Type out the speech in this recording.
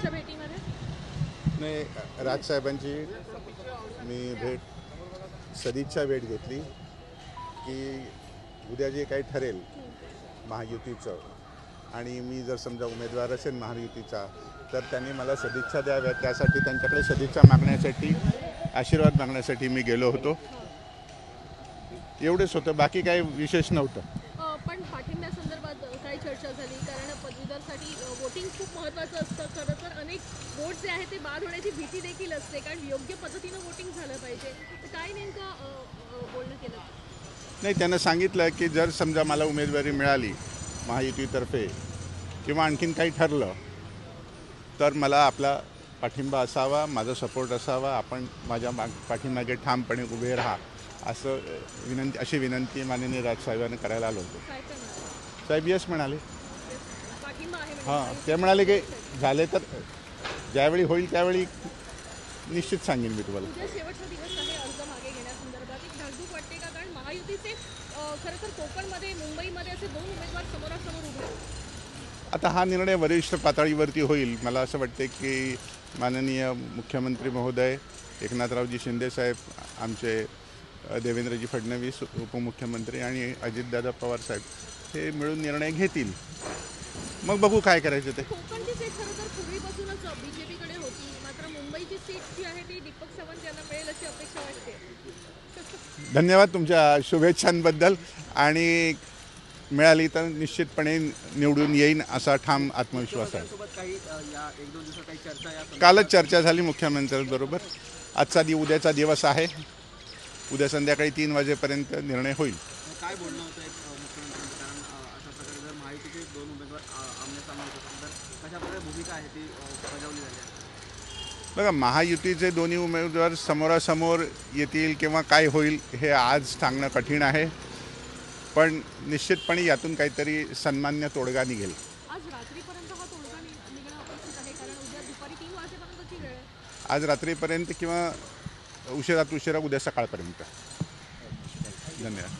आजच्या भेटीमध्ये? नाही, राजसाहेबांची मी सदिच्छा भेट घेतली की उद्या जे काही ठरेल महायुतीचं आणि मी जर समजा उमेदवार असेल महायुतीचा तर त्यांनी मला सदिच्छा द्याव्या, त्यासाठी त्यांच्याकडे सदिच्छा मागण्यासाठी, आशीर्वाद मागण्यासाठी मी गेलो होतो. एवढेच होतं, बाकी काही विशेष नव्हतं. पण पाठिंब्यासंदर्भात काही चर्चा झाली, कारण पदवीधरसाठी वोटिंग खूप महत्त्वाचं असतं. खरं तर अनेक वोट जे आहे ते बाद होण्याची भीती देखील असते, कारण योग्य पद्धतीनं वोटिंग झालं पाहिजे. तर काय नेमकं बोलणं केलं? नाही, त्यांना सांगितलं की जर समजा मला उमेदवारी मिळाली महायुतीतर्फे किंवा आणखीन काही ठरलं तर मला आपला पाठिंबा असावा, माझा सपोर्ट असावा, आपण माझ्या पाठीमागे ठामपणे उभे राहा, असं अशी विनंती माननीय राजसाहेबांनी करायला आलो होतो. साहेब यस म्हणाले. हां, ते म्हणाले की झाले तर ज्यावेळी होईल त्यावेळी निश्चित सांगेन मी तुम्हाला. शेवटचा दिवस आहे अर्ज मागे घेण्यासंदर्भात. एक धाकधूक वाटते का? कारण महायुतीचे खरं तर कोकणमध्ये, मुंबईमध्ये असे 2 उमेदवार समोरासमोर उभे आहेत. आता हा निर्णय वरिष्ठ पातळीवरती होईल. मला असं वाटते की माननीय मुख्यमंत्री महोदय एकनाथरावजी शिंदेसाहेब, आमचे देवेंद्रजी फडणवीस उपमुख्यमंत्री आणि अजितदादा पवार साहेब हे मिळून निर्णय घेतील. मग बघू काय करायचं ते. कोकणची सीट खरं तर पूर्वीपासूनच बीजेपीकडे होती, मात्र मुंबईची सीट जी आहे ती दीपक सावंत यांना मिळेल अशी अपेक्षा वाटते. धन्यवाद तुमच्या शुभेच्छांबद्दल, आणि मिळाली तर निश्चितपणे निवडून येईन असा ठाम आत्मविश्वास आहे. कालच चर्चा झाली मुख्यमंत्र्यांबरोबर. उद्याचा दिवस आहे. उद्या संध्याकाळी 3 वाजेपर्यंत निर्णय होईल. काय बोलणं होतं एक मुख्यमंत्र्यांचं, कारण अशा प्रकारे जर महायुतीचे 2 उमेदवार आमने-सामने होत असतील तर कशा प्रकारे भूमिका आहे ती बजावली झाली आहे? बघा, महायुतीचे दोन्ही उमेदवार समोरासमोर येतील किंवा काय होईल हे आज सांगणं कठीण आहे, पण निश्चितपणे यातून काहीतरी सन्मान्य तोडगा निघेल. आज रात्रीपर्यंत हा तोडगा निघणं अपेक्षित आहे, कारण उद्या दुपारी 3 वाजेपर्यंतची वेळ आहे. आज रात्रीपर्यंत किंवा उशिरात उशिरा उद्या सकाळपर्यंत. धन्यवाद.